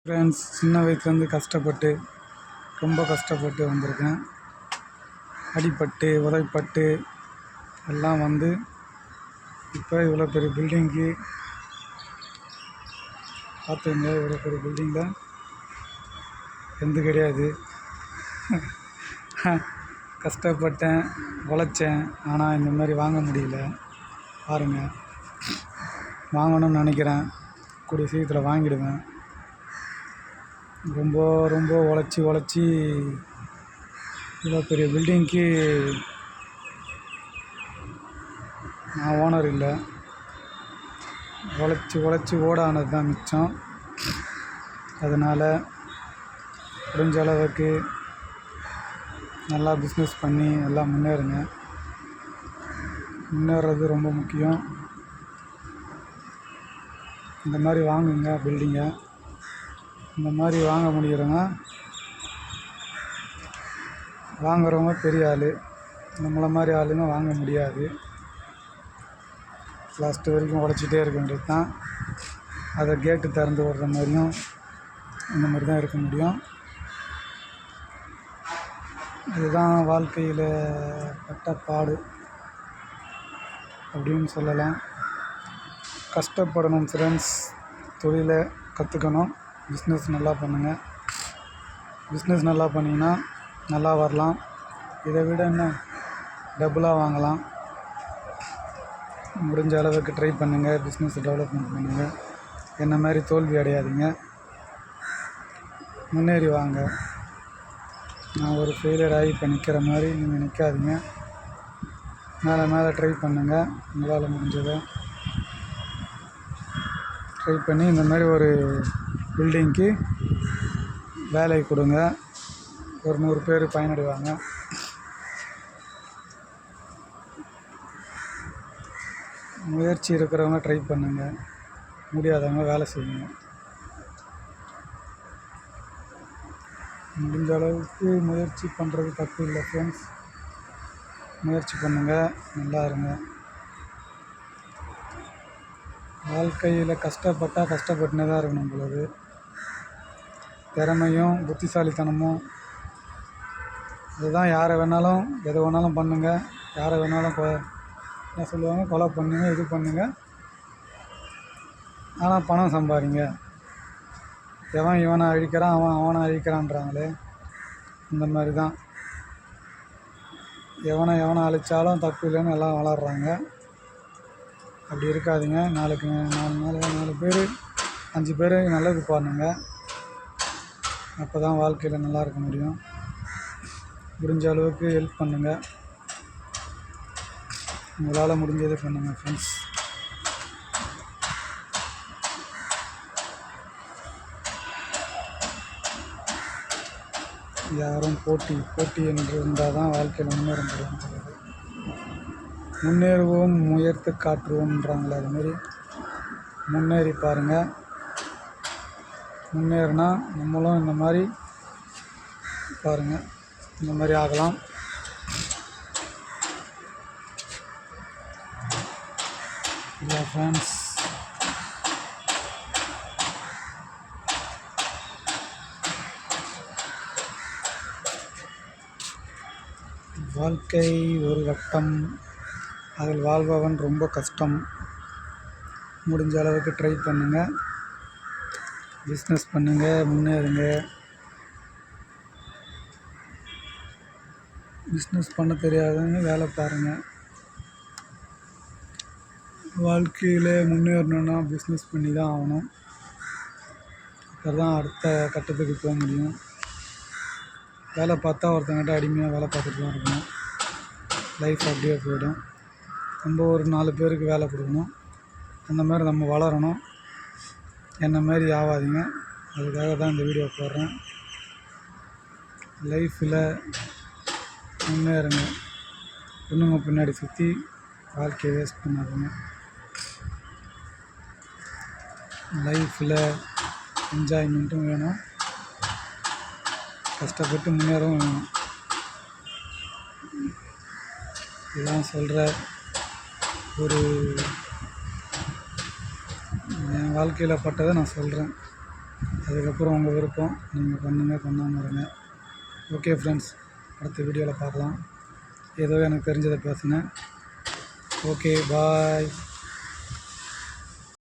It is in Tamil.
ஃப்ரெண்ட்ஸ், சின்ன வயசுலேருந்து கஷ்டப்பட்டு ரொம்ப கஷ்டப்பட்டு வந்திருக்கேன். அடிபட்டு உதைப்பட்டு எல்லாம் வந்து இப்போ இவ்வளோ பெரிய பில்டிங்கு பார்த்துங்க. இவ்வளோ பெரிய பில்டிங்கில் எந்த கிடையாது. கஷ்டப்பட்டேன், உழைச்சேன். ஆனால் இந்த மாதிரி வாங்க முடியல. பாருங்கள், வாங்கணும்னு நினைக்கிறேன். கூடிய சீக்கிரத்தில் வாங்கிடுவேன். ரொம்ப ரொம்ப உழைச்சி இவ்வளோ பெரிய பில்டிங்க்கு நான் ஓனர் இல்லை. உழைச்சி ஓடானது தான் மிச்சம். அதனால் முடிஞ்ச அளவுக்கு நல்லா பிஸ்னஸ் பண்ணி எல்லாம் முன்னேறுங்க. முன்னேறது ரொம்ப முக்கியம். இந்த மாதிரி வாங்குங்க பில்டிங்கை. இந்த மாதிரி வாங்க முடிகிறவங்க, வாங்குறவங்க பெரிய ஆள். நம்மளை மாதிரி ஆளுங்க வாங்க முடியாது. லாஸ்ட்டு வரைக்கும் உழைச்சிட்டே இருக்க வேண்டியது தான். அதை கேட்டு திறந்து விடுற மாதிரியும் இந்த மாதிரி தான் இருக்க முடியும். இதுதான் வாழ்க்கையில் பட்ட பாடு அப்படின்னு சொல்லலாம். கஷ்டப்படணும் ஃப்ரெண்ட்ஸ். தொழிலை கற்றுக்கணும். பிஸ்னஸ் நல்லா பண்ணுங்கள். பிஸ்னஸ் நல்லா பண்ணிங்கன்னா நல்லா வரலாம். இதை விட இன்னும் டபுளாக வாங்கலாம். முடிஞ்ச அளவுக்கு ட்ரை பண்ணுங்கள். பிஸ்னஸ் டெவலப்மெண்ட் பண்ணுங்கள். என்ன மாதிரி தோல்வி அடையாதீங்க. முன்னேறி வாங்க. நான் ஒரு ஃபெயிலியர் ஆகி இப்போ நிற்கிற மாதிரி நீங்கள் நிற்காதீங்க. மேலே ட்ரை பண்ணுங்கள். உங்களால் முடிஞ்சதை ட்ரை பண்ணி இந்த மாதிரி ஒரு பில்டிங்க்கு வேலை கொடுங்க. ஒரு 100 பேர் பயனடைவாங்க. முயற்சி இருக்கிறவங்க ட்ரை பண்ணுங்கள். முடியாதவங்க வேலை செய்யுங்க. முடிஞ்ச அளவுக்கு முயற்சி பண்ணுறது தப்பு இல்லை ஃப்ரெண்ட்ஸ். முயற்சி பண்ணுங்கள், நல்லா இருங்க. வாழ்க்கையில் கஷ்டப்பட்டால் கஷ்டப்பட்டுனே தான் இருக்கணும் பொழுது. திறமையும் புத்திசாலித்தனமும் இதுதான். யாரை வேணாலும் எதை வேணாலும் பண்ணுங்கள். யாரை வேணாலும் என்ன சொல்லுவாங்க, கொலை பண்ணுங்கள், இது பண்ணுங்கள். ஆனால் பணம் சம்பாதிங்க. எவன் இவனை அழிக்கிறான், அவனை அழிக்கிறான்றாங்களே, இந்த மாதிரி தான். எவனை அழித்தாலும் தப்பு இல்லைன்னு எல்லாம் வளர்கிறாங்க. அப்படி இருக்காதீங்க. நாலு பேர் 5 பேர் நல்லது பாருங்க. அப்போ தான் வாழ்க்கையில் நல்லா இருக்க முடியும். முடிஞ்ச அளவுக்கு ஹெல்ப் பண்ணுங்கள். உங்களால் முடிஞ்சதை பண்ணுங்கள் ஃப்ரெண்ட்ஸ். யாரும் போட்டி என்று இருந்தால் தான் வாழ்க்கையில் முன்னேற முடியும். முன்னேறுவோம் முயற்சி காட்டுவோம்ன்றாங்களே, அதுமாரி முன்னேறி பாருங்கள். முன்னேறினா நம்மளும் இந்த மாதிரி பாருங்கள், இந்த மாதிரி ஆகலாம். இல்லை ஃப்ரெண்ட்ஸ், வாழ்க்கை ஒரு வட்டம், அதில் வாழ்பவன் ரொம்ப கஷ்டம். முடிஞ்ச அளவுக்கு ட்ரை பண்ணுங்கள். பிஸ்னஸ் பண்ணுங்கள், முன்னேறுங்க. பிஸ்னஸ் பண்ண தெரியாதவங்க வேலை பாருங்கள். வாழ்க்கையில் முன்னேறணுன்னா பிஸ்னஸ் பண்ணி தான் ஆகணும். அப்போ தான் அடுத்த கட்டத்துக்கு போக முடியும். வேலை பார்த்தா ஒருத்தங்கிட்ட அடிமையாக வேலை பார்த்துட்டு தான் இருக்கணும். லைஃப் அப்படியே போயிடும். நம்ம ஒரு 4 பேருக்கு வேலை கொடுக்கணும். அந்த மாதிரி நம்ம வளரணும். என்ன மாதிரி ஆகாதீங்க. அதுக்காக தான் இந்த வீடியோ போடுறேன். லைஃப்பில் முன்னேறுங்க. பொண்ணுங்க பின்னாடி சுற்றி வாழ்க்கையை வேஸ்ட் பண்ணாதீங்க. லைஃப்பில் என்ஜாய்மெண்ட்டும் வேணும், கஷ்டப்பட்டு முன்னேறவும் வேணும். இதெல்லாம் சொல்கிற ஒரு என் வாழ்க்கையில் பட்டதை நான் சொல்கிறேன். அதுக்கப்புறம் உங்கள் விருப்பம், நீங்கள் பண்ணுங்கள் பண்ணாமல் இருங்க. ஓகே ஃப்ரெண்ட்ஸ், அடுத்த வீடியோவில் பார்க்கலாம். ஏதோ எனக்கு தெரிஞ்சதை பேசினேன். Okay bye.